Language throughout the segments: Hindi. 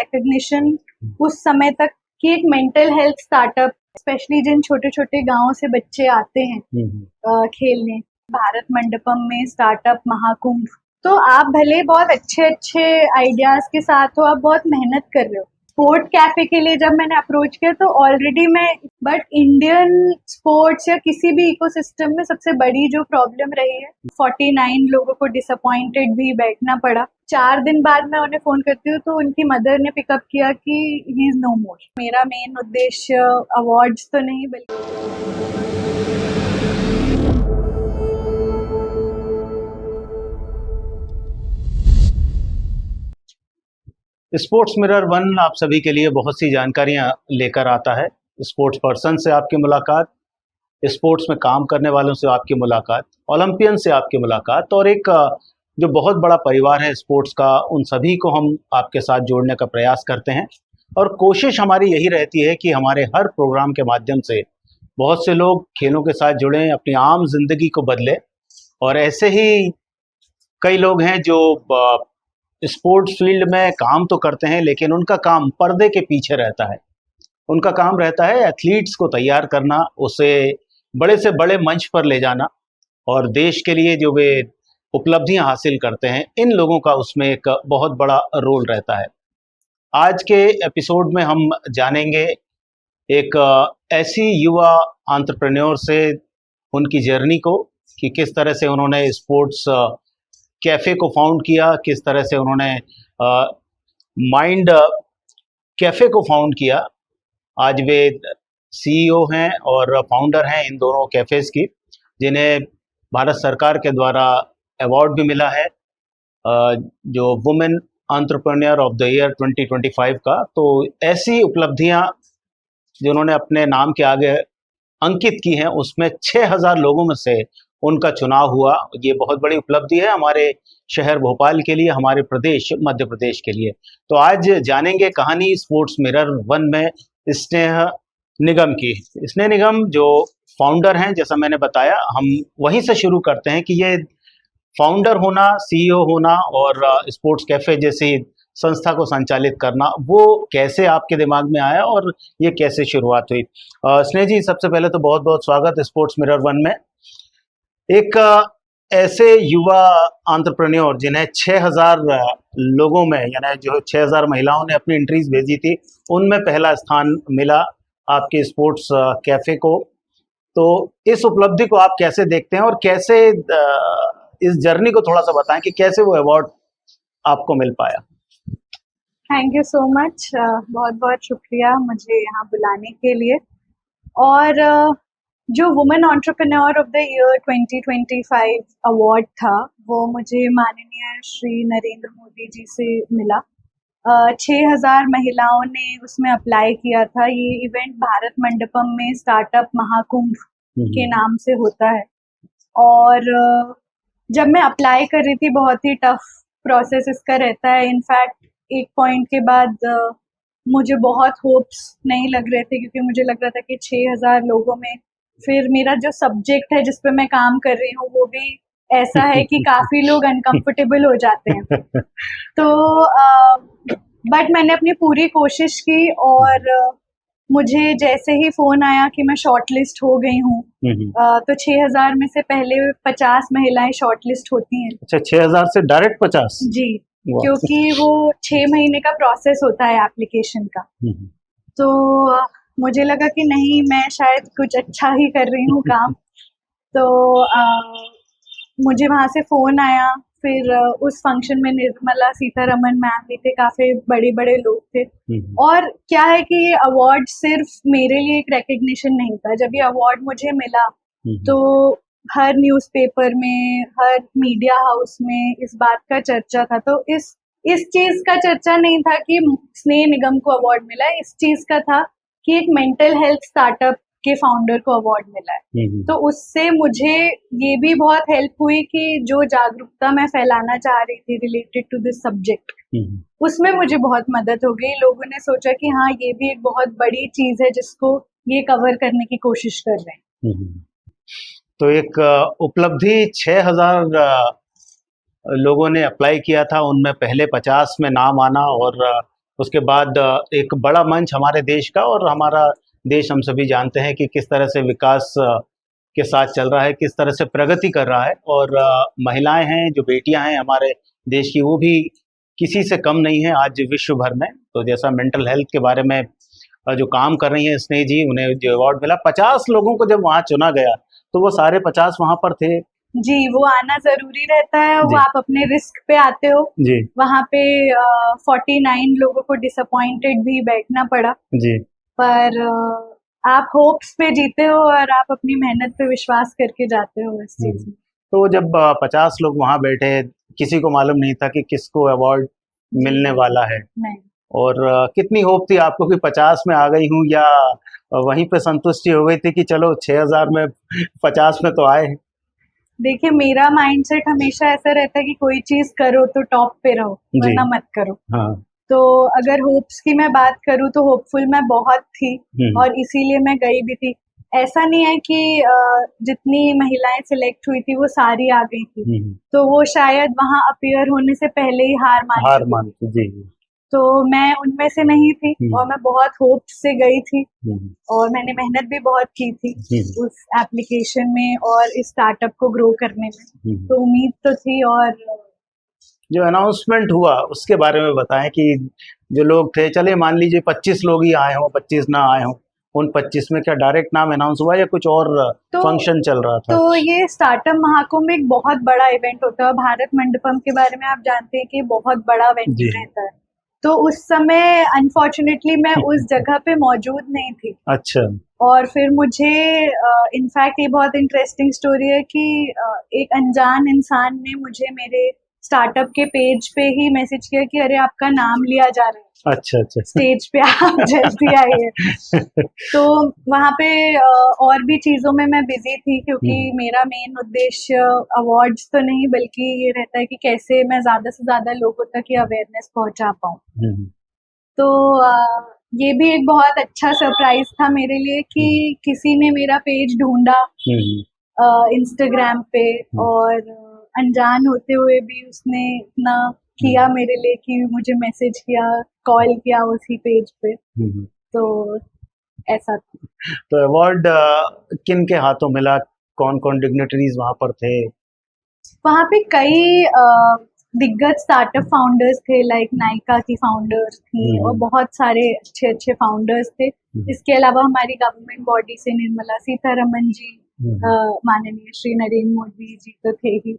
रिकग्निशन उस समय तक कि एक मेंटल हेल्थ स्टार्टअप, स्पेशली जिन छोटे छोटे गांवों से बच्चे आते हैं खेलने, भारत मंडपम में स्टार्टअप महाकुंभ। तो आप भले बहुत अच्छे अच्छे आइडियाज के साथ हो, आप बहुत मेहनत कर रहे हो। स्पोर्ट कैफे के लिए जब मैंने अप्रोच किया तो ऑलरेडी बट इंडियन स्पोर्ट्स या किसी भी इकोसिस्टम में सबसे बड़ी जो प्रॉब्लम रही है, 49 लोगों को डिसअपॉइंटेड भी बैठना पड़ा। 4 दिन बाद मैं उन्हें फोन करती हूँ तो उनकी मदर ने पिकअप किया कि ही इज नो मोर। मेरा मेन उद्देश्य अवार्ड्स तो नहीं, बल्कि स्पोर्ट्स मिरर 1 आप सभी के लिए बहुत सी जानकारियां लेकर आता है। स्पोर्ट्स पर्सन से आपकी मुलाकात, स्पोर्ट्स में काम करने वालों से आपकी मुलाकात, ओलंपियन से आपकी मुलाकात, और एक जो बहुत बड़ा परिवार है स्पोर्ट्स का, उन सभी को हम आपके साथ जोड़ने का प्रयास करते हैं। और कोशिश हमारी यही रहती है कि हमारे हर प्रोग्राम के माध्यम से बहुत से लोग खेलों के साथ जुड़ें, अपनी आम जिंदगी को बदलें। और ऐसे ही कई लोग हैं जो स्पोर्ट्स फील्ड में काम तो करते हैं, लेकिन उनका काम पर्दे के पीछे रहता है। उनका काम रहता है एथलीट्स को तैयार करना, उसे बड़े से बड़े मंच पर ले जाना, और देश के लिए जो वे उपलब्धियां हासिल करते हैं, इन लोगों का उसमें एक बहुत बड़ा रोल रहता है। आज के एपिसोड में हम जानेंगे एक ऐसी युवा एंटरप्रेन्योर से उनकी जर्नी को, कि किस तरह से उन्होंने स्पोर्ट्स कैफ़े को फाउंड किया, किस तरह से उन्होंने माइंड कैफ़े को फाउंड किया। आज वे सीईओ हैं और फाउंडर हैं इन दोनों कैफ़ेज़ की, जिन्हें भारत सरकार के द्वारा अवार्ड भी मिला है, जो women entrepreneur of the year 2025 का। तो ऐसी उपलब्धियां जिन्होंने अपने नाम के आगे अंकित की हैं, उसमें 6000 लोगों में से उनका चुनाव हुआ। ये बहुत बड़ी उपलब्धि है हमारे शहर भोपाल के लिए, हमारे प्रदेश मध्य प्रदेश के लिए। तो आज जानेंगे कहानी स्पोर्ट्स मिरर 1 में स्नेह निगम की। स्नेह निगम जो फाउंडर हैं, जैसा मैंने बताया, हम वहीं से शुरू करते हैं कि ये फाउंडर होना, सीईओ होना और स्पोर्ट्स कैफे जैसी संस्था को संचालित करना, वो कैसे आपके दिमाग में आया और ये कैसे शुरुआत हुई। स्नेह जी, सबसे पहले तो बहुत बहुत स्वागत स्पोर्ट्स मिरर 1 में। एक ऐसे युवा एंटरप्रेन्योर जिन्हें 6000 लोगों में, यानी जो 6000 महिलाओं ने अपनी एंट्रीज भेजी थी, उनमें पहला स्थान मिला आपके स्पोर्ट्स कैफे को। तो इस उपलब्धि को आप कैसे देखते हैं और कैसे इस जर्नी को थोड़ा सा बताएं कि कैसे वो अवार्ड आपको मिल पाया। थैंक यू सो मच, बहुत बहुत शुक्रिया मुझे यहाँ बुलाने के लिए। और जो women entrepreneur of the year 2025 award था, वो मुझे माननीय श्री नरेंद्र मोदी जी से मिला। 6000 महिलाओं ने उसमें अप्लाई किया था। ये इवेंट भारत मंडपम में स्टार्टअप महाकुंभ के नाम से होता है। और जब मैं अप्लाई कर रही थी, बहुत ही टफ प्रोसेस इसका रहता है। इनफैक्ट एक पॉइंट के बाद मुझे बहुत होप्स नहीं लग रहे थे, क्योंकि मुझे लग रहा था कि 6000 लोगों में फिर मेरा जो सब्जेक्ट है जिस पे मैं काम कर रही हूँ, वो भी ऐसा है कि काफी लोग अनकंफर्टेबल हो जाते हैं। तो बट मैंने अपनी पूरी कोशिश की, और मुझे जैसे ही फोन आया कि मैं शॉर्टलिस्ट हो गई हूँ, तो 6000 में से पहले 50 महिलाएं शॉर्टलिस्ट होती हैं। अच्छा, 6000 से डायरेक्ट 50? जी, क्योंकि वो 6 महीने का प्रोसेस होता है एप्लीकेशन का। तो मुझे लगा कि नहीं, मैं शायद कुछ अच्छा ही कर रही हूँ काम। तो मुझे वहाँ से फोन आया। फिर उस फंक्शन में निर्मला सीतारमन मैम भी थे, काफी बड़े बड़े लोग थे। और क्या है कि ये अवार्ड सिर्फ मेरे लिए एक रिकग्निशन नहीं था। जब ये अवार्ड मुझे मिला तो हर न्यूज़पेपर में, हर मीडिया हाउस में इस बात का चर्चा था। तो इस चीज का चर्चा नहीं था कि स्नेह निगम को अवार्ड मिला है, इस चीज का था कि एक मेंटल हेल्थ स्टार्टअप के फाउंडर को अवार्ड मिला है। तो उससे मुझे ये भी बहुत हेल्प हुई कि जो जागरूकता मैं फैलाना चाह रही थी रिलेटेड टू दिस सब्जेक्ट, उसमें मुझे बहुत मदद हो गई। लोगों ने सोचा कि हाँ, ये भी एक बहुत बड़ी चीज है जिसको ये कवर करने की कोशिश कर रहे हैं। तो एक उपलब्धि, 6000 लोगों ने अप्लाई किया था, उनमें पहले 50 में नाम आना, और उसके बाद एक बड़ा मंच हमारे देश का, और हमारा देश हम सभी जानते हैं कि किस तरह से विकास के साथ चल रहा है, किस तरह से प्रगति कर रहा है। और महिलाएं हैं, जो बेटियां हैं हमारे देश की, वो भी किसी से कम नहीं है आज विश्व भर में। तो जैसा मेंटल हेल्थ के बारे में जो काम कर रही हैं स्नेह जी, उन्हें जो अवार्ड मिला, 50 लोगों को जब वहाँ चुना गया तो वो सारे 50 वहाँ पर थे। जी, वो आना जरूरी रहता है, वो जी। आप अपने रिस्क पे आते हो। जी वहाँ पे 49 लोगों को डिसअपॉइंटेड भी बैठना पड़ा, जी पर आप होप्स पे जीते हो और आप अपनी मेहनत पे विश्वास करके जाते हो इस चीज में। तो जब 50 लोग वहाँ बैठे, किसी को मालूम नहीं था कि किसको अवार्ड मिलने वाला है। नहीं, और कितनी होप थी आपको कि 50 में आ गई हूँ, या वहीं पे संतुष्टि हो गई थी कि चलो 6000 में 50 में तो आए? देखिए, मेरा माइंडसेट हमेशा ऐसा रहता है कि कोई चीज करो तो टॉप पे रहो, वरना मत करो। हाँ। तो अगर होप्स की मैं बात करूँ तो होपफुल मैं बहुत थी, और इसीलिए मैं गई भी थी। ऐसा नहीं है कि जितनी महिलाएं सिलेक्ट हुई थी वो सारी आ गई थी, तो वो शायद वहां अपीयर होने से पहले ही हार मान चुकी थी। जी। तो मैं उनमें से नहीं थी, और मैं बहुत होप से गई थी, और मैंने मेहनत भी बहुत की थी उस एप्लीकेशन में और इस स्टार्टअप को ग्रो करने में। तो उम्मीद तो थी। और जो अनाउंसमेंट हुआ उसके बारे में बताएं कि जो लोग थे, चले मान लीजिए 25 लोग ही आए हों, 25 ना आए हों, उन 25 में क्या डायरेक्ट नाम अनाउंस हुआ या कुछ और फंक्शन चल रहा था? तो ये स्टार्टअप महाकुंभ एक बहुत बड़ा इवेंट होता है। भारत मंडपम के बारे में आप जानते हैं कि बहुत बड़ा वेन्यू रहता है। तो उस समय अनफॉर्चुनेटली मैं उस जगह पे मौजूद नहीं थी। अच्छा। और फिर मुझे इनफैक्ट ये बहुत इंटरेस्टिंग स्टोरी है कि एक अनजान इंसान ने मुझे मेरे स्टार्टअप के पेज पे ही मैसेज किया कि अरे आपका नाम लिया जा रहा है, अच्छा स्टेज पे आप जल्दी आइए। तो वहाँ पे और भी चीजों में मैं बिजी थी, क्योंकि मेरा मेन उद्देश्य अवार्ड्स तो नहीं, बल्कि ये रहता है कि कैसे मैं ज्यादा से ज्यादा लोगों तक ये अवेयरनेस पहुंचा पाऊँ। तो ये भी एक बहुत अच्छा सरप्राइज था मेरे लिए कि किसी ने मेरा पेज ढूंढा इंस्टाग्राम पे, और अनजान होते हुए भी उसने इतना किया मेरे लिए कि मुझे मैसेज किया, कॉल किया उसी पेज पे। तो ऐसा था। तो अवार्ड किन के हाथों मिला? कौन कौन डिग्नेटरीज वहां पर थे? वहाँ पे कई दिग्गज स्टार्टअप फाउंडर्स थे, लाइक नायका की फाउंडर्स थी, और बहुत सारे अच्छे अच्छे फाउंडर्स थे। इसके अलावा हमारी गवर्नमेंट बॉडी से निर्मला सीतारमन जी, माननीय श्री नरेंद्र मोदी जी तो थे ही।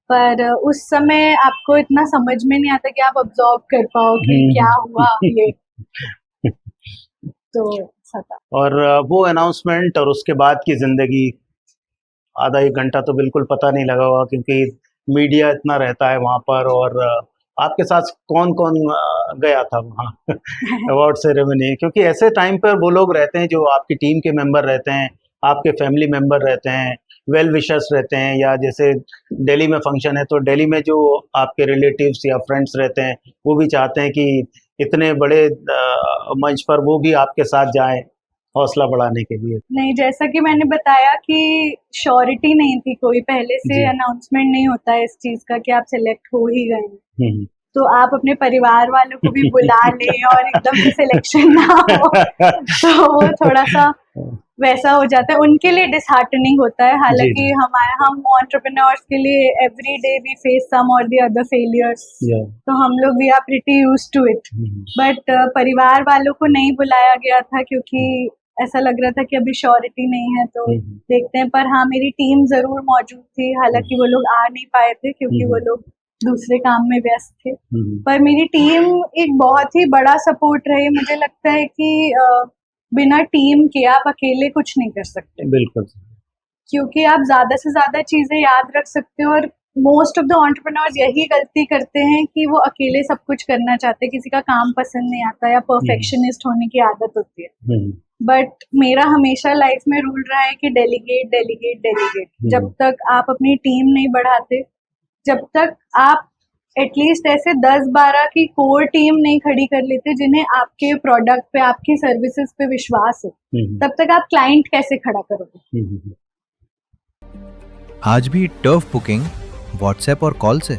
पर उस समय आपको इतना समझ में नहीं आता कि आप ऑब्जर्व कर पाओ कि क्या हुआ ये। तो सता। और वो अनाउंसमेंट और उसके बाद की जिंदगी, आधा एक घंटा तो बिल्कुल पता नहीं लगा होगा, क्योंकि मीडिया इतना रहता है वहाँ पर। और आपके साथ कौन कौन गया था वहाँ अवार्ड सेरेमनी? क्योंकि ऐसे टाइम पर वो लोग रहते हैं जो आपकी टीम के मेंबर रहते हैं, आपके फैमिली मेंबर रहते हैं, वेल विशर्स रहते हैं, या जैसे दिल्ली में फंक्शन है तो दिल्ली में जो आपके रिलेटिव्स या फ्रेंड्स रहते हैं वो भी चाहते हैं कि इतने बड़े मंच पर वो भी आपके साथ जाएं हौसला बढ़ाने के लिए। नहीं, जैसा कि मैंने बताया कि श्योरिटी नहीं थी, कोई पहले से अनाउंसमेंट नहीं होता है इस चीज का कि आप सिलेक्ट हो ही गए। तो आप अपने परिवार वालों को भी बुला लें और एकदम से सिलेक्शन ना हो तो वो थोड़ा सा वैसा हो जाता है, उनके लिए डिसहार्टनिंग होता है। हालांकि हम एंटरप्रेन्योर्स के लिए every day we face some और द अदर फेलियर्स, तो हम लोग we are pretty used to it. But परिवार वालों को नहीं बुलाया गया था क्योंकि ऐसा लग रहा था कि अभी श्योरिटी नहीं है, तो देखते हैं। पर हाँ, मेरी टीम जरूर मौजूद थी, हालांकि वो लोग आ नहीं पाए थे क्योंकि वो लोग दूसरे काम में व्यस्त थे। पर मेरी टीम एक बहुत ही बड़ा सपोर्ट रही। मुझे लगता है कि बिना टीम के आप अकेले कुछ नहीं कर सकते। बिल्कुल, क्योंकि आप ज्यादा से ज्यादा चीजें याद रख सकते हो, और मोस्ट ऑफ द एंटरप्रेन्योर्स यही गलती करते हैं कि वो अकेले सब कुछ करना चाहते हैं, किसी का काम पसंद नहीं आता या परफेक्शनिस्ट होने की आदत होती है। बट मेरा हमेशा लाइफ में रूल रहा है कि डेलीगेट डेलीगेट डेलीगेट। जब तक आप अपनी टीम नहीं बढ़ाते, जब तक आप एटलीस्ट ऐसे 10-12 की कोर टीम नहीं खड़ी कर लेते जिन्हें आपके प्रोडक्ट पे, आपकी सर्विसेज पे विश्वास हो, तब तक आप क्लाइंट कैसे खड़ा करोगे? आज भी टर्फ बुकिंग व्हाट्सएप और कॉल से,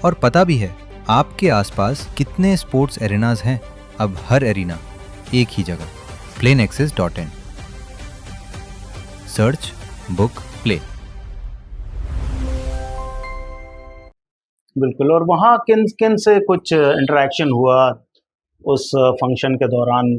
और पता भी है आपके आसपास कितने स्पोर्ट्स एरिनाज हैं? अब हर एरिना एक ही जगह, planeaccess.in। Search, book, play. बिल्कुल। और वहाँ किन किन से कुछ इंटरेक्शन हुआ उस फंक्शन के दौरान?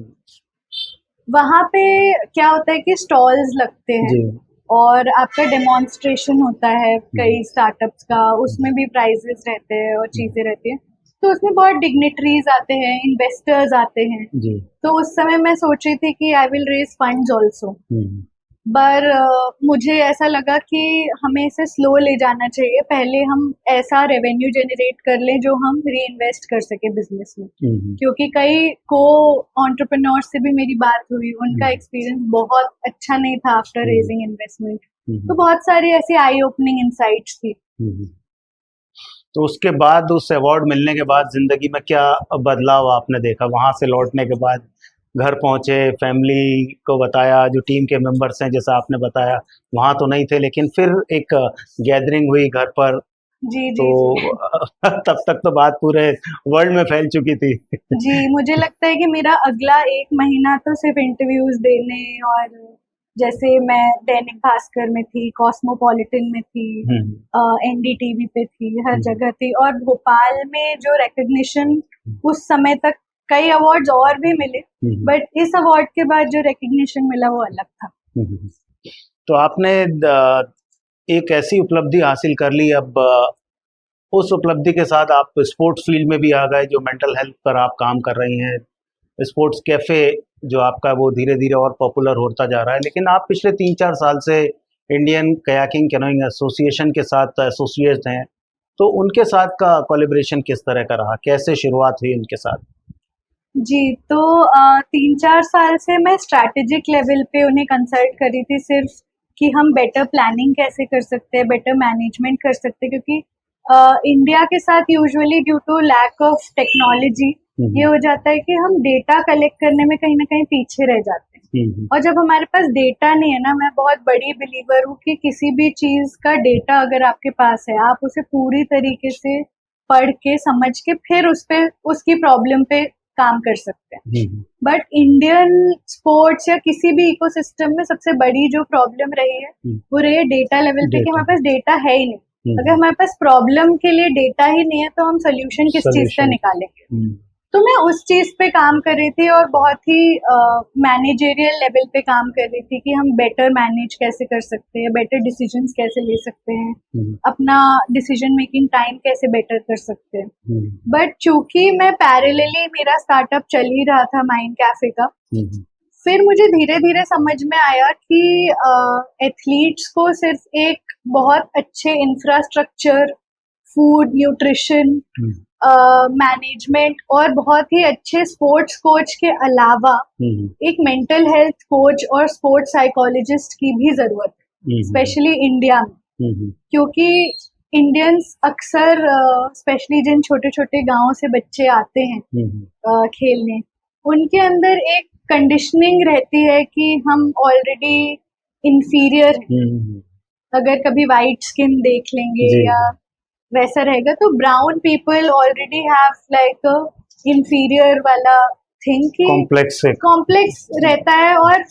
वहाँ पे क्या होता है कि स्टॉल्स लगते हैं जी। और आपका डेमोन्स्ट्रेशन होता है कई स्टार्टअप्स का, उसमें भी प्राइजेस रहते हैं और चीजें रहती हैं। तो उसमें बहुत डिग्निटरीज आते हैं, इन्वेस्टर्स आते हैं। जी। तो उस समय मैं सोच रही थी कि I will raise funds also, पर मुझे ऐसा लगा कि हमें इसे स्लो ले जाना चाहिए। पहले हम ऐसा रेवेन्यू जनरेट कर लें जो हम री इन्वेस्ट कर सके बिजनेस में, क्योंकि कई को एंटरप्रेन्योर्स से भी मेरी बात हुई, उनका एक्सपीरियंस बहुत अच्छा नहीं था आफ्टर रेजिंग इन्वेस्टमेंट। तो बहुत सारी ऐसी आई ओपनिंग इनसाइट्स थी। तो उसके बाद, उस अवार्ड मिलने के बाद जिंदगी में क्या बदलाव आपने देखा? वहां से लौटने के बाद घर पहुंचे, फैमिली को बताया, जो टीम के मेंबर्स हैं जैसा आपने बताया, वहां तो नहीं थे लेकिन फिर एक गैदरिंग हुई घर पर। जी तो जी तब तक तो बात पूरे वर्ल्ड में फैल चुकी थी। जी, मुझे लगता है कि मेरा अगला 1 महीना तो सिर्फ इंटरव्यूज देने, और जैसे मैं दैनिक भास्कर में थी, कॉस्मोपॉलिटन में थी, एनडीटीवी पे थी, हर जगह थी। और भोपाल में जो रिकग्निशन उस समय तक, कई अवार्ड्स और भी मिले, बट इस अवार्ड के बाद जो रिकग्निशन मिला वो अलग था। तो आपने एक ऐसी उपलब्धि हासिल कर ली, अब उस उपलब्धि के साथ आप स्पोर्ट्स फील्ड में भी आ गए, जो मेंटल हेल्थ पर आप काम कर रही हैं। स्पोर्ट्स कैफ़े जो आपका, वो धीरे धीरे और पॉपुलर होता जा रहा है। लेकिन आप पिछले 3-4 साल से इंडियन कयाकिंग कैनोइंग एसोसिएशन के साथ एसोसिएट हैं, तो उनके साथ का कोलैबोरेशन किस तरह का रहा? कैसे शुरुआत हुई उनके साथ? जी, तो 3-4 साल से मैं स्ट्रैटेजिक लेवल पे उन्हें कंसल्ट करी थी, सिर्फ कि हम बेटर प्लानिंग कैसे कर सकते हैं, बेटर मैनेजमेंट कर सकते हैं। क्योंकि इंडिया के साथ usually due to lack of technology ये हो जाता है कि हम डेटा कलेक्ट करने में कहीं ना कहीं पीछे रह जाते हैं। और जब हमारे पास डेटा नहीं है ना, मैं बहुत बड़ी बिलीवर हूँ कि किसी भी चीज का डेटा अगर आपके पास है, आप उसे पूरी तरीके से पढ़ के, समझ के, फिर उस पे, उसकी प्रॉब्लम पे काम कर सकते हैं। बट इंडियन स्पोर्ट्स या किसी भी इकोसिस्टम में सबसे बड़ी जो प्रॉब्लम रही है वो रही है डेटा लेवल पे, कि हमारे पास डेटा है ही नहीं। अगर हमारे पास प्रॉब्लम के लिए डेटा ही नहीं है तो हम सोल्यूशन किस चीज से निकालेंगे? तो मैं उस चीज पे काम कर रही थी और बहुत ही मैनेजरियल लेवल पे काम कर रही थी कि हम बेटर मैनेज कैसे कर सकते हैं, बेटर डिसीजंस कैसे ले सकते हैं, अपना डिसीजन मेकिंग टाइम कैसे बेटर कर सकते हैं। बट चूंकि मैं पैरेलली, मेरा स्टार्टअप चल ही रहा था माइंड कैफे का, फिर मुझे धीरे धीरे समझ में आया कि एथलीट्स को सिर्फ एक बहुत अच्छे इंफ्रास्ट्रक्चर, फूड, न्यूट्रिशन, मैनेजमेंट और बहुत ही अच्छे स्पोर्ट्स कोच के अलावा एक मेंटल हेल्थ कोच और स्पोर्ट्स साइकोलॉजिस्ट की भी जरूरत है, स्पेशली इंडिया में। क्योंकि इंडियंस अक्सर, स्पेशली जिन छोटे छोटे गांवों से बच्चे आते हैं खेलने, उनके अंदर एक कंडीशनिंग रहती है कि हम ऑलरेडी इंफीरियर हैं। अगर कभी वाइट स्किन देख लेंगे या वैसा रहेगा, तो brown people already have like inferior वाला थिंग, कॉम्प्लेक्स रहता है। और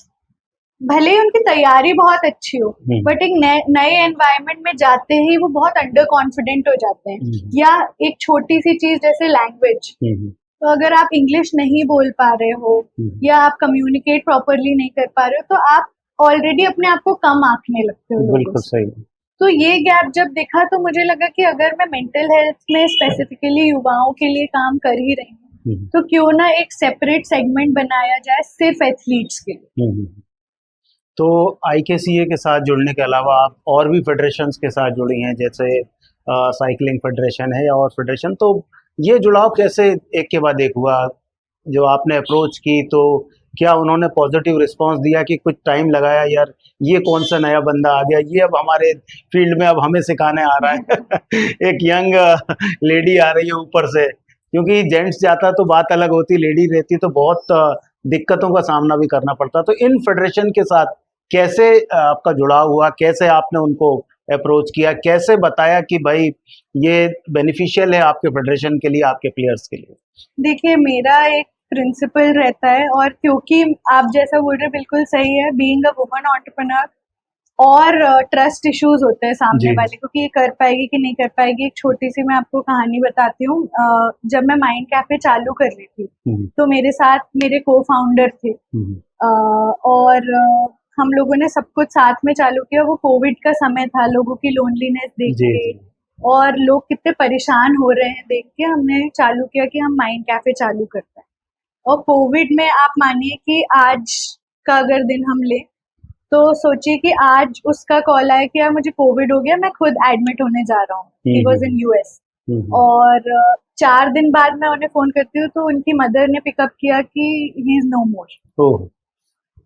भले ही उनकी तैयारी बहुत अच्छी हो, बट एक नए एनवायरनमेंट में जाते ही वो बहुत अंडर कॉन्फिडेंट हो जाते हैं। या एक छोटी सी चीज जैसे लैंग्वेज, तो अगर आप इंग्लिश नहीं बोल पा रहे हो या आप कम्युनिकेट प्रॉपरली नहीं कर पा रहे हो, तो आप ऑलरेडी अपने आप को कम आंकने लगते हो। बिल्कुल सही। तो ये गैप जब देखा तो मुझे लगा कि अगर मैं मेंटल हेल्थ में स्पेसिफिकली युवाओं के लिए काम कर ही रही हूँ, तो क्यों ना एक सेपरेट सेगमेंट बनाया जाए सिर्फ एथलीट्स के लिए। तो IKCA के साथ जुड़ने के अलावा आप और भी फेडरेशंस के साथ जुड़ी हैं, जैसे साइकिलिंग फेडरेशन है या और फेडरेशन, तो ये जुड़ाव कैसे एक के बाद एक हुआ? जो आपने अप्रोच की तो क्या उन्होंने पॉजिटिव रिस्पांस दिया कि कुछ टाइम लगाया, यार ये कौन सा नया बंदा आ गया, ये अब हमारे फील्ड में अब हमें सिखाने आ रहा है एक यंग लेडी आ रही है ऊपर से? क्योंकि जेंट्स जाता तो बात अलग होती, लेडी रहती तो बहुत दिक्कतों का सामना भी करना पड़ता। तो इन फेडरेशन के साथ कैसे आपका जुड़ाव हुआ, कैसे आपने उनको अप्रोच किया, कैसे बताया कि भाई ये बेनिफिशियल है आपके फेडरेशन के लिए, आपके प्लेयर्स के लिए? देखिए, मेरा एक प्रिंसिपल रहता है, और क्योंकि आप जैसा बोल रहे बिल्कुल सही है, बीइंग अ वुमन एंटरप्रेन्योर और ट्रस्ट इश्यूज होते हैं सामने जी। वाले को कि ये कर पाएगी कि नहीं कर पाएगी। एक छोटी सी मैं आपको कहानी बताती हूँ। जब मैं माइंड कैफे चालू कर रही थी, तो मेरे साथ मेरे को फाउंडर थे, और हम लोगों ने सब कुछ साथ में चालू किया। वो कोविड का समय था, लोगों की लोनलीनेस देख जी के जी। और लोग कितने परेशान हो रहे हैं देख के हमने चालू किया कि हम माइंड कैफे चालू करते हैं। और कोविड में आप मानिए कि आज का अगर दिन हम ले, तो सोचिए कि आज उसका कॉल आया कि यार मुझे कोविड हो गया, मैं खुद एडमिट होने जा रहा हूँ। He was in US. और 4 दिन बाद मैं उन्हें फोन करती हूँ, तो उनकी मदर ने पिकअप किया कि ही इज नो मोर।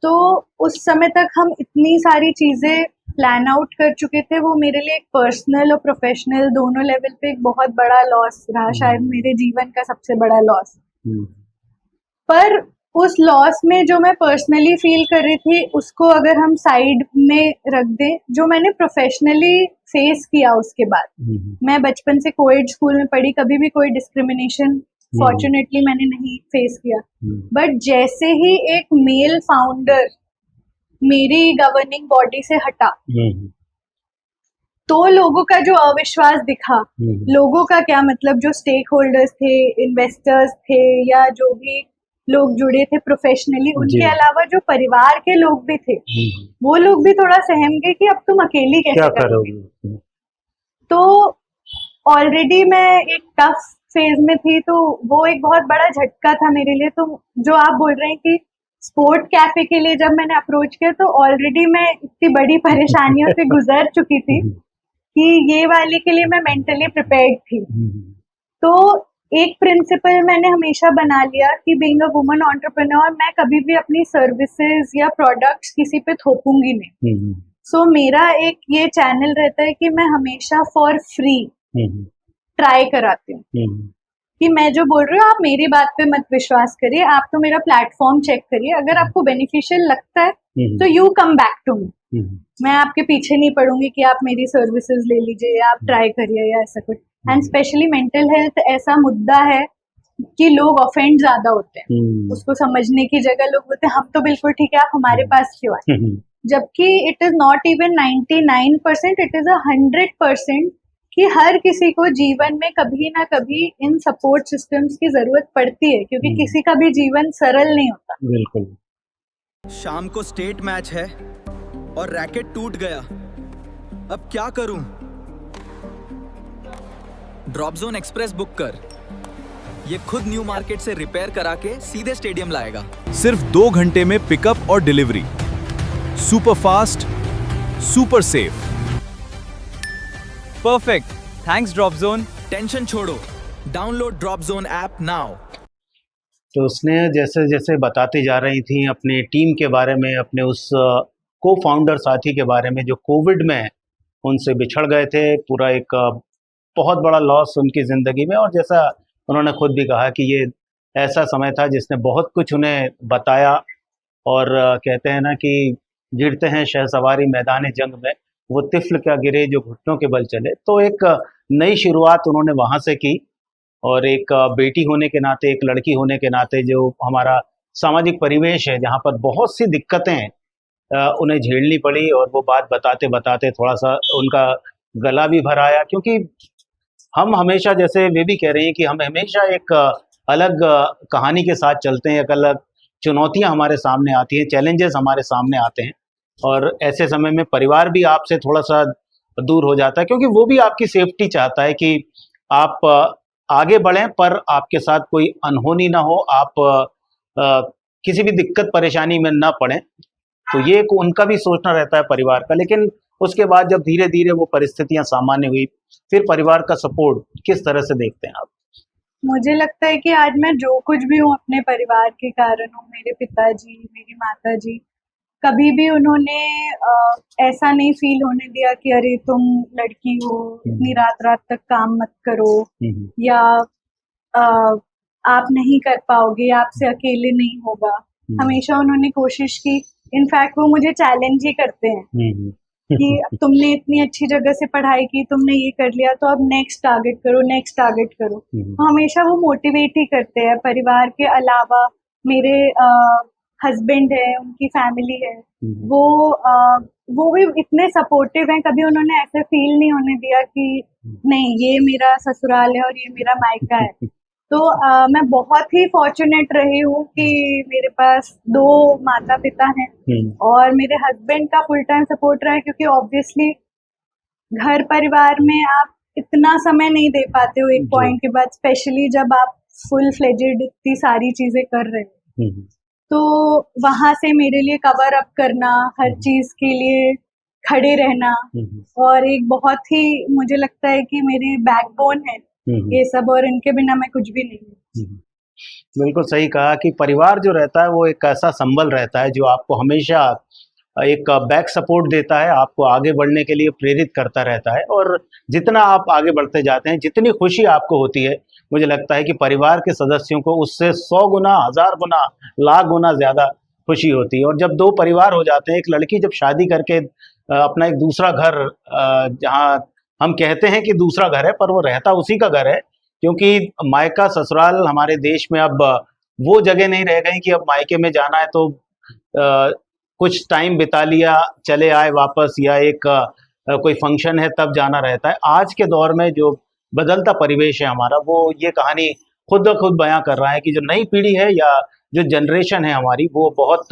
तो उस समय तक हम इतनी सारी चीजें प्लान आउट कर चुके थे। वो मेरे लिए एक पर्सनल और प्रोफेशनल दोनों लेवल पे एक बहुत बड़ा लॉस रहा, शायद मेरे जीवन का सबसे बड़ा लॉस। पर उस लॉस में जो मैं पर्सनली फील कर रही थी, उसको अगर हम साइड में रख दें, जो मैंने प्रोफेशनली फेस किया उसके बाद। मैं बचपन से कोएड स्कूल में पढ़ी, कभी भी कोई डिस्क्रिमिनेशन फॉर्चुनेटली मैंने नहीं फेस किया। बट जैसे ही एक मेल फाउंडर मेरी गवर्निंग बॉडी से हटा, तो लोगों का जो अविश्वास दिखा, लोगों का क्या मतलब, जो स्टेक होल्डर्स थे, इन्वेस्टर्स थे, या जो भी लोग जुड़े थे प्रोफेशनली, उनके अलावा जो परिवार के लोग भी थे, वो लोग भी थोड़ा सहम गए कि अब तुम अकेली कैसे करोगी। तो ऑलरेडी मैं एक टफ फेज में थी, तो वो एक बहुत बड़ा झटका था मेरे लिए। तो जो आप बोल रहे हैं कि स्पोर्ट कैफे के लिए जब मैंने अप्रोच किया, तो ऑलरेडी मैं इतनी बड़ी परेशानियों से गुजर चुकी थी कि ये वाले के लिए मैं मेंटली प्रिपेयर्ड थी। तो एक प्रिंसिपल मैंने हमेशा बना लिया कि बीइंग अ वुमन एंटरप्रेन्योर, मैं कभी भी अपनी सर्विसेज या प्रोडक्ट्स किसी पे थोपूंगी नहीं। सो मेरा एक ये चैनल रहता है कि मैं हमेशा फॉर फ्री ट्राई कराती हूँ कि मैं जो बोल रही हूँ, आप मेरी बात पे मत विश्वास करिए, आप तो मेरा प्लेटफॉर्म चेक करिए, अगर आपको बेनिफिशियल लगता है तो you come back to me. मैं आपके पीछे नहीं पड़ूंगी कि आप मेरी सर्विसेज ले लीजिए या आप ट्राई करिए या ऐसा कुछ। एंड स्पेशली मेंटल हेल्थ ऐसा मुद्दा है कि लोग ऑफेंड ज्यादा होते हैं, उसको समझने की जगह लोग बोलते हैं हम तो बिल्कुल ठीक है, आप हमारे पास क्यों आए। जबकि it is not even 99%, it is 100% कि हर किसी को जीवन में कभी ना कभी इन सपोर्ट सिस्टम्स की जरूरत पड़ती है, क्योंकि किसी का भी जीवन सरल नहीं होता। बिल्कुल। शाम को स्टेट मैच है और रैकेट टूट गया, अब क्या करूं? ड्रॉप जोन एक्सप्रेस बुक कर, ये खुद न्यू मार्केट से रिपेयर करा के सीधे स्टेडियम लाएगा। सिर्फ 2 घंटे में पिकअप और delivery, super fast, super safe. Perfect, thanks drop zone. Tension छोड़ो, download drop zone app now. तो उसने जैसे जैसे बताती जा रही थी अपनी टीम के बारे में, अपने उस को फाउंडर साथी के बारे में जो कोविड में उनसे बिछड़ गए थे, पूरा एक बहुत बड़ा लॉस उनकी ज़िंदगी में। और जैसा उन्होंने खुद भी कहा कि ये ऐसा समय था जिसने बहुत कुछ उन्हें बताया, और कहते हैं ना कि गिरते हैं शहसवारी मैदान जंग में, वो तिफल क्या गिरे जो घुटनों के बल चले। तो एक नई शुरुआत उन्होंने वहाँ से की, और एक बेटी होने के नाते, एक लड़की होने के नाते, जो हमारा सामाजिक परिवेश है जहाँ पर बहुत सी दिक्कतें उन्हें झेलनी पड़ी, और वो बात बताते बताते थोड़ा सा उनका गला भी भर आया। क्योंकि हम हमेशा, जैसे वे भी कह रही हैं कि हम हमेशा एक अलग कहानी के साथ चलते हैं, एक अलग चुनौतियां हमारे सामने आती हैं, चैलेंजेस हमारे सामने आते हैं, और ऐसे समय में परिवार भी आपसे थोड़ा सा दूर हो जाता है, क्योंकि वो भी आपकी सेफ्टी चाहता है कि आप आगे बढ़ें, पर आपके साथ कोई अनहोनी ना हो, आप किसी भी दिक्कत परेशानी में ना पड़ें। तो ये उनका भी सोचना रहता है परिवार का। लेकिन उसके बाद जब धीरे धीरे वो परिस्थितियां सामान्य हुई, फिर परिवार का सपोर्ट किस तरह से देखते हैं आप? मुझे लगता है कि आज मैं जो कुछ भी हूँ अपने परिवार के कारण हूँ। मेरे पिताजी, मेरी माताजी, कभी भी उन्होंने ऐसा नहीं फील होने दिया कि अरे तुम लड़की हो, इतनी रात रात तक काम मत करो, या आप नहीं कर पाओगे, आपसे अकेले नहीं होगा। हमेशा उन्होंने कोशिश की। इनफैक्ट वो मुझे चैलेंज ही करते हैं कि तुमने इतनी अच्छी जगह से पढ़ाई की, तुमने ये कर लिया, तो अब नेक्स्ट टारगेट करो, नेक्स्ट टारगेट करो। तो हमेशा वो मोटिवेट ही करते हैं। परिवार के अलावा मेरे हस्बैंड है, उनकी फैमिली है, वो भी इतने सपोर्टिव हैं। कभी उन्होंने ऐसे फील नहीं होने दिया कि नहीं ये मेरा ससुराल है और ये मेरा मायका है। तो मैं बहुत ही फॉर्चुनेट रही हूँ कि मेरे पास 2 माता पिता हैं और मेरे हस्बैंड का फुल टाइम सपोर्ट रहा है, क्योंकि ऑब्वियसली घर परिवार में आप इतना समय नहीं दे पाते हो एक पॉइंट के बाद, स्पेशली जब आप फुल फ्लेजेड इतनी सारी चीजें कर रहे हो। तो वहां से मेरे लिए कवर अप करना, हर चीज के लिए खड़े रहना, और एक बहुत ही मुझे लगता है कि मेरी बैकबोन है ये सब, और इनके बिना मैं कुछ भी नहीं हूँ। बिल्कुल सही कहा कि परिवार जो रहता है वो एक ऐसा संबल रहता है जो आपको हमेशा एक बैक सपोर्ट देता है, आपको आगे बढ़ने के लिए प्रेरित करता रहता है। और जितना आप आगे बढ़ते जाते हैं, जितनी खुशी आपको होती है, मुझे लगता है कि परिवार के सदस्यों को उससे 100 गुना, 1000 गुना, लाख गुना ज़्यादा खुशी होती है। और जब 2 परिवार हो जाते हैं, एक लड़की जब शादी करके अपना एक दूसरा घर, जहाँ हम कहते हैं कि दूसरा घर है पर वो रहता उसी का घर है, क्योंकि मायका ससुराल हमारे देश में अब वो जगह नहीं रह गई कि अब मायके में जाना है तो कुछ टाइम बिता लिया, चले आए वापस, या एक कोई फंक्शन है तब जाना रहता है। आज के दौर में जो बदलता परिवेश है हमारा, वो ये कहानी खुद ब खुद बयां कर रहा है कि जो नई पीढ़ी है या जो जनरेशन है हमारी, वो बहुत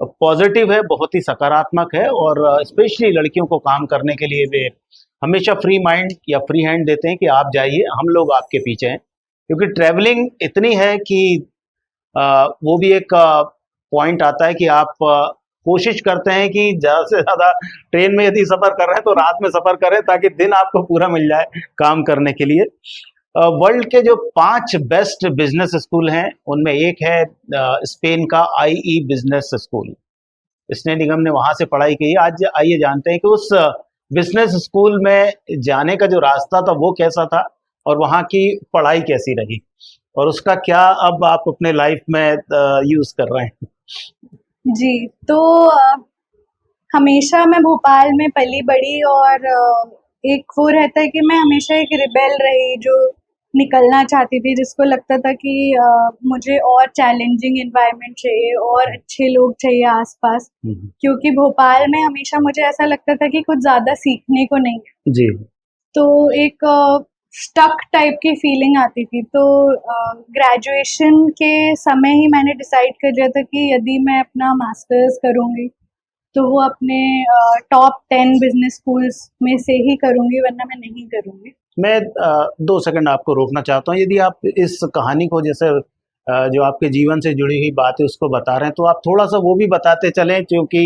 पॉजिटिव है, बहुत ही सकारात्मक है। और स्पेशली लड़कियों को काम करने के लिए वे हमेशा फ्री माइंड या फ्री हैंड देते हैं कि आप जाइए, हम लोग आपके पीछे हैं। क्योंकि ट्रैवलिंग इतनी है कि वो भी एक पॉइंट आता है कि आप कोशिश करते हैं कि ज़्यादा से ज़्यादा ट्रेन में यदि सफ़र कर रहे हैं तो रात में सफ़र करें, ताकि दिन आपको पूरा मिल जाए काम करने के लिए। वर्ल्ड के जो 5 बेस्ट बिजनेस स्कूल हैं, उनमें एक है स्पेन का IE बिजनेस स्कूल। स्नेह निगम ने वहाँ से पढ़ाई की। आज आइए जानते हैं कि उस बिजनेस स्कूल में जाने का जो रास्ता था वो कैसा था, और वहाँ की पढ़ाई कैसी रही, और उसका क्या अब आप अपने लाइफ में यूज़ कर रहे हैं। जी, तो हमेशा मैं भोपाल में पली बड़ी, और एक वो रहता है कि मैं हमेशा एक रिबेल रही जो निकलना चाहती थी, जिसको लगता था कि मुझे और चैलेंजिंग एनवायरनमेंट चाहिए और अच्छे लोग चाहिए आसपास, क्योंकि भोपाल में हमेशा मुझे ऐसा लगता था कि कुछ ज़्यादा सीखने को नहीं है। जी। तो एक स्टक टाइप की फीलिंग आती थी। तो ग्रेजुएशन के समय ही मैंने डिसाइड कर लिया था कि यदि मैं अपना मास्टर्स करूँगी तो वो अपने टॉप 10 बिजनेस स्कूल्स में से ही करूँगी, वरना मैं नहीं करूँगी। मैं 2 सेकंड आपको रोकना चाहता हूँ। यदि आप इस कहानी को, जैसे जो आपके जीवन से जुड़ी हुई बात है उसको बता रहे हैं, तो आप थोड़ा सा वो भी बताते चलें, क्योंकि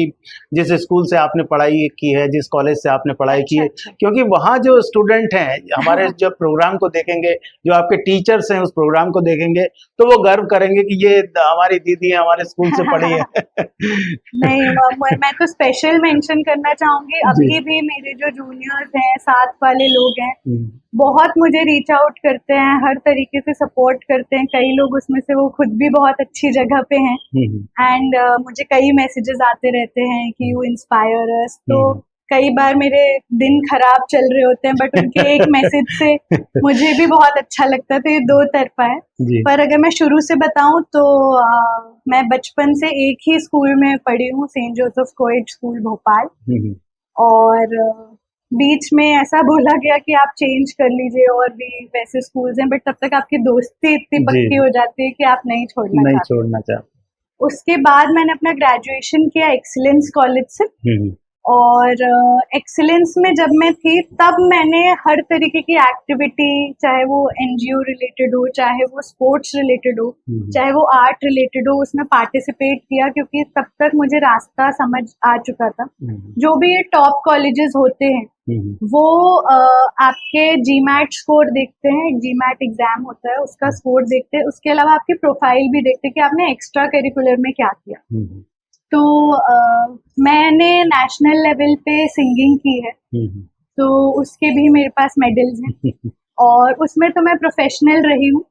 जिस स्कूल से आपने पढ़ाई की है, जिस कॉलेज से आपने पढ़ाई की है, क्योंकि वहाँ जो स्टूडेंट हैं हमारे जब प्रोग्राम को देखेंगे, जो आपके टीचर्स हैं उस प्रोग्राम को देखेंगे, तो वो गर्व करेंगे कि ये हमारी दीदी हमारे स्कूल से पढ़ी है। नहीं, मैं तो स्पेशल मेंशन करना चाहूंगी, अभी भी मेरे जो जूनियर्स हैं, साथ वाले लोग हैं, बहुत मुझे रीच आउट करते हैं, हर तरीके से सपोर्ट करते हैं। कई लोग उसमें से वो खुद भी बहुत अच्छी जगह पे हैं, एंड मुझे कई मैसेजेस आते रहते हैं कि यू इंस्पायर अस। तो कई बार मेरे दिन खराब चल रहे होते हैं, बट उनके एक मैसेज से मुझे भी बहुत अच्छा लगता है। तो ये 2 तरफा है। पर अगर मैं शुरू से बताऊं तो मैं बचपन से एक ही स्कूल में पढ़ी हूँ, Saint Joseph coed school Bhopal, और बीच में ऐसा बोला गया कि आप चेंज कर लीजिए और भी वैसे स्कूल्स हैं, बट तब तक आपकी दोस्ती इतनी पक्की हो जाती है कि आप नहीं छोड़ना चाहते। उसके बाद मैंने अपना ग्रेजुएशन किया एक्सीलेंस कॉलेज से, और एक्सीलेंस में जब मैं थी तब मैंने हर तरीके की एक्टिविटी, चाहे वो NGO रिलेटेड हो, चाहे वो स्पोर्ट्स रिलेटेड हो, चाहे वो आर्ट रिलेटेड हो, उसमें पार्टिसिपेट किया, क्योंकि तब तक मुझे रास्ता समझ आ चुका था। जो भी ये टॉप कॉलेजेस होते हैं वो आपके GMAT स्कोर देखते हैं, एक GMAT एग्जाम होता है, उसका स्कोर देखते हैं, उसके अलावा आपकी प्रोफाइल भी देखते हैं कि आपने एक्स्ट्रा करिकुलर में क्या किया। तो मैंने नेशनल लेवल पे सिंगिंग की है, तो उसके भी मेरे पास मेडल्स हैं। और उसमें तो मैं प्रोफेशनल रही हूँ,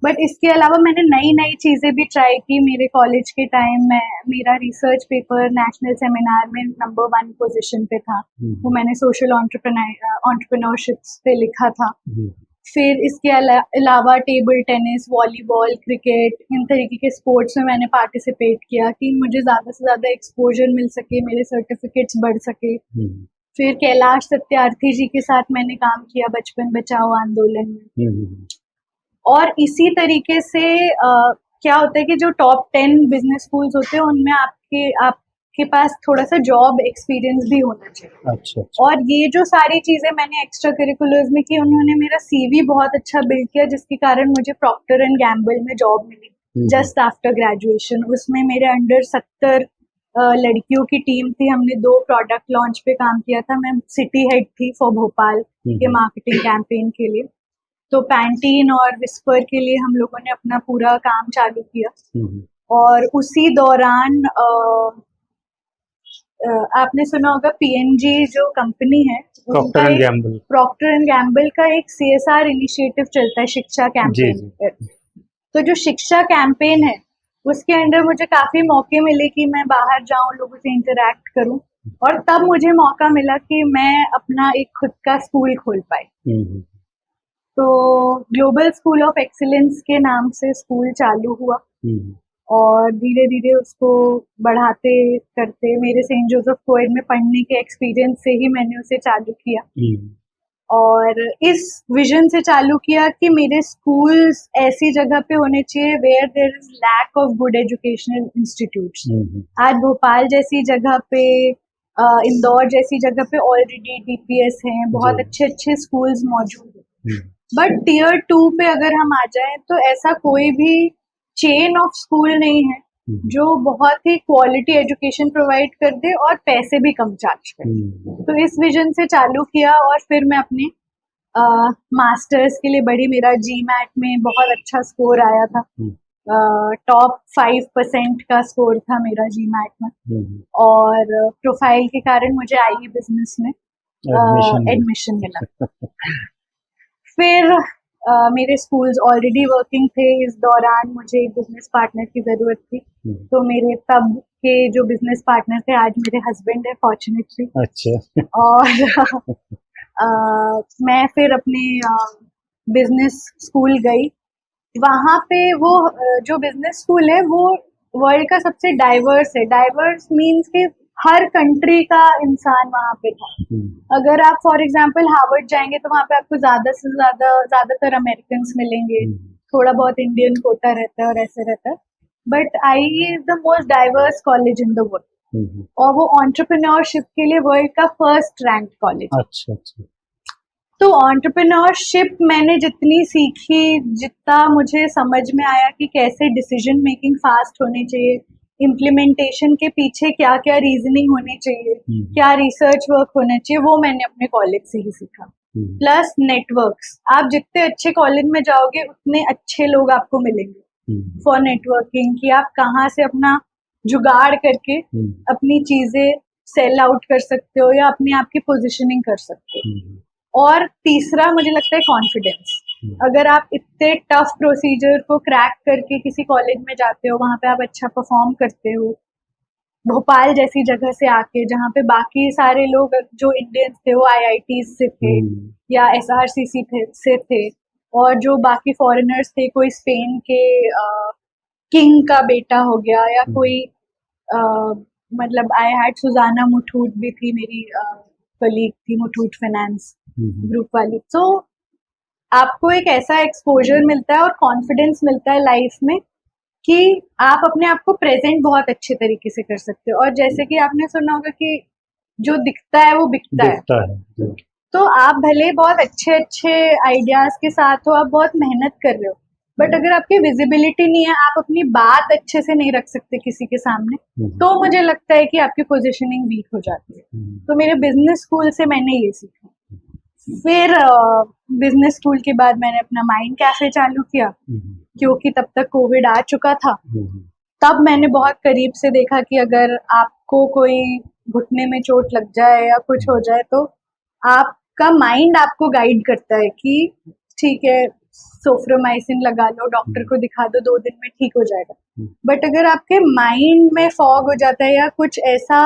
बट इसके अलावा मैंने नई नई चीज़ें भी ट्राई की। मेरे कॉलेज के टाइम में मेरा रिसर्च पेपर नेशनल सेमिनार में नंबर 1 पोजीशन पे था। वो मैंने सोशल एंटरप्रेन्योरशिप पे लिखा था। फिर इसके अलावा टेबल टेनिस, वॉलीबॉल, क्रिकेट, इन तरीके के स्पोर्ट्स में मैंने पार्टिसिपेट किया कि मुझे ज़्यादा से ज़्यादा एक्सपोजर मिल सके, मेरे सर्टिफिकेट्स बढ़ सके। फिर कैलाश सत्यार्थी जी के साथ मैंने काम किया बचपन बचाओ आंदोलन में। और इसी तरीके से क्या होता है कि जो टॉप 10 बिजनेस स्कूल्स होते हैं उनमें आपके पास थोड़ा सा जॉब एक्सपीरियंस भी होना चाहिए। अच्छा। और ये जो सारी चीजें मैंने एक्स्ट्रा करिकुलर्स में की, उन्होंने मेरा सीवी बहुत अच्छा बिल्ड किया, जिसके कारण मुझे प्रॉक्टर एंड गैम्बल में जॉब मिली जस्ट आफ्टर ग्रेजुएशन। उसमें मेरे अंडर 70 लड़कियों की टीम थी। हमने 2 प्रोडक्ट लॉन्च पे काम किया था। मैं सिटी हेड थी फॉर भोपाल के मार्केटिंग कैंपेन के लिए। तो पैंटीन और विस्पर के लिए हम लोगों ने अपना पूरा काम चालू किया। और उसी दौरान आपने सुना होगा पीएनजी जो कंपनी है, प्रॉक्टर एंड गैम्बल का एक CSR इनिशिएटिव चलता है, शिक्षा कैंपेन। तो जो शिक्षा कैंपेन है उसके अंडर मुझे काफी मौके मिले कि मैं बाहर जाऊं, लोगों से इंटरेक्ट करूं, और तब मुझे मौका मिला कि मैं अपना एक खुद का स्कूल खोल पाई। तो ग्लोबल स्कूल ऑफ एक्सीलेंस के नाम से स्कूल चालू हुआ और धीरे धीरे उसको बढ़ाते करते मेरे सेंट जोसेफ कोएड में पढ़ने के एक्सपीरियंस से ही मैंने उसे चालू किया। और इस विजन से चालू किया कि मेरे स्कूल्स ऐसी जगह पे होने चाहिए where there is lack of good educational institutes. आज भोपाल जैसी जगह पे, इंदौर जैसी जगह पे ऑलरेडी DPS हैं, बहुत अच्छे अच्छे स्कूल्स मौजूद हैं। बट टियर 2 पे अगर हम आ जाएं तो ऐसा कोई भी चेन ऑफ स्कूल नहीं है जो बहुत ही क्वालिटी एजुकेशन प्रोवाइड कर दे और पैसे भी कम चार्ज करे। तो इस विजन से चालू किया और फिर मैं अपने मास्टर्स के लिए बढ़ी। मेरा GMAT में बहुत अच्छा स्कोर आया था, टॉप 5% का स्कोर था मेरा GMAT में। और प्रोफाइल के कारण मुझे IE बिजनेस में एडमिशन मिला। फिर मेरे स्कूल्स ऑलरेडी वर्किंग थे। इस दौरान मुझे एक बिजनेस पार्टनर की जरूरत थी, तो मेरे तब के जो बिजनेस पार्टनर थे आज मेरे हस्बैंड है, फॉर्चुनेटली। अच्छा। और मैं फिर अपने बिजनेस स्कूल गई। वहाँ पे वो जो बिजनेस स्कूल है वो वर्ल्ड का सबसे डाइवर्स है। डाइवर्स मीन्स कि हर कंट्री का इंसान वहाँ पे था। अगर आप फॉर एग्जांपल हार्वर्ड जाएंगे तो वहाँ पे आपको ज्यादातर अमेरिकन्स मिलेंगे, थोड़ा बहुत इंडियन कोटा रहता है और ऐसे रहता है। But IE is the most diverse college in the world, और वो एंटरप्रेन्योरशिप के लिए वर्ल्ड का फर्स्ट रैंक कॉलेज। अच्छा। तो एंटरप्रेन्योरशिप मैंने जितनी सीखी, जितना मुझे समझ में आया कि कैसे डिसीजन मेकिंग फास्ट होनी चाहिए, इम्प्लीमेंटेशन के पीछे क्या क्या रीजनिंग होनी चाहिए, क्या रिसर्च वर्क होना चाहिए, वो मैंने अपने कॉलेज से ही सीखा। प्लस नेटवर्क्स, आप जितने अच्छे कॉलेज में जाओगे उतने अच्छे लोग आपको मिलेंगे फॉर नेटवर्किंग, कि आप कहाँ से अपना जुगाड़ करके अपनी चीजें सेल आउट कर सकते हो या अपने आप की पोजिशनिंग कर सकते हो। और तीसरा मुझे लगता है कॉन्फिडेंस। अगर आप इतने टफ प्रोसीजर को क्रैक करके किसी कॉलेज में जाते हो, वहां पे आप अच्छा परफॉर्म करते हो, भोपाल जैसी जगह से आके जहाँ पे बाकी सारे लोग जो इंडियंस थे वो IITs से थे या SRCC से थे, और जो बाकी फॉरेनर्स थे, कोई स्पेन के किंग का बेटा हो गया या कोई मतलब आई हैड सुजाना मुथूट भी थी, मेरी कलीग थी मुथूट फाइनेंस ग्रुप वाली। तो आपको एक ऐसा एक्सपोजर मिलता है और कॉन्फिडेंस मिलता है लाइफ में कि आप अपने आप को प्रेजेंट बहुत अच्छे तरीके से कर सकते हो। और जैसे कि आपने सुना होगा कि जो दिखता है वो बिकता है। तो आप भले बहुत अच्छे अच्छे आइडियाज के साथ हो, आप बहुत मेहनत कर रहे हो, बट अगर आपकी विजिबिलिटी नहीं है, आप अपनी बात अच्छे से नहीं रख सकते किसी के सामने, तो मुझे लगता है कि आपकी पोजीशनिंग वीक हो जाती है। तो मेरे बिजनेस स्कूल से मैंने ये सीखा। फिर बिजनेस स्कूल के बाद मैंने अपना माइंड कैफे चालू किया, क्योंकि तब तक कोविड आ चुका था। तब मैंने बहुत करीब से देखा कि अगर आपको कोई घुटने में चोट लग जाए या कुछ हो जाए तो आपका माइंड आपको गाइड करता है कि ठीक है सोफ्रोमाइसिन लगा लो, डॉक्टर को दिखा दो, 2 दिन में ठीक हो जाएगा। बट अगर आपके माइंड में फॉग हो जाता है या कुछ ऐसा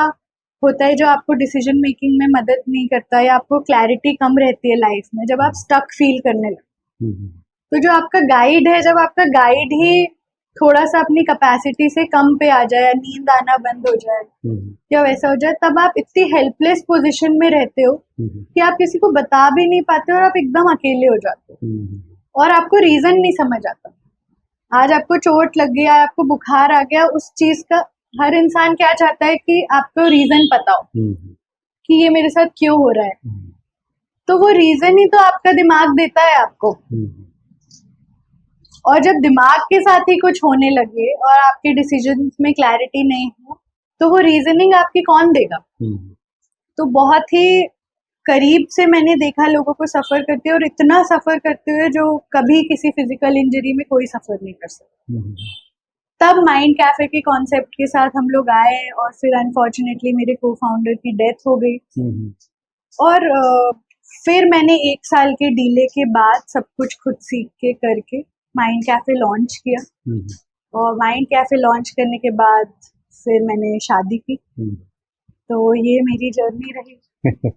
होता है जो आपको डिसीजन मेकिंग में मदद नहीं करता या आपको क्लैरिटी कम रहती है लाइफ में, जब आप स्टक फील करने लगते, तो जो आपका गाइड है, जब आपका गाइड ही थोड़ा सा अपनी कैपेसिटी से कम पे आ जाए, नींद आना बंद हो जाए या वैसा हो जाए, तब आप इतनी हेल्पलेस पोजीशन में रहते हो कि आप किसी को बता भी नहीं पाते और आप एकदम अकेले हो जाते हो और आपको रीजन नहीं समझ आता। आज आपको चोट लग गया, आपको बुखार आ गया, उस चीज का हर इंसान क्या चाहता है कि आपको रीजन पता हो कि ये मेरे साथ क्यों हो रहा है। तो वो रीजन ही तो आपका दिमाग देता है आपको। और जब दिमाग के साथ ही कुछ होने लगे और आपके डिसीजन में क्लैरिटी नहीं हो, तो वो रीजनिंग आपकी कौन देगा। तो बहुत ही करीब से मैंने देखा लोगों को सफर करते हुए, और इतना सफर करते हुए जो कभी किसी फिजिकल इंजरी में कोई सफर नहीं कर सकता। तब माइंड कैफे के कॉन्सेप्ट के साथ हम लोग आए और फिर अनफॉर्चुनेटली मेरे को फाउंडर की डेथ हो गई। और फिर मैंने 1 साल के डीले के बाद सब कुछ खुद सीख के करके माइंड कैफे लॉन्च किया। और माइंड कैफे लॉन्च करने के बाद फिर मैंने शादी की। तो ये मेरी जर्नी रही।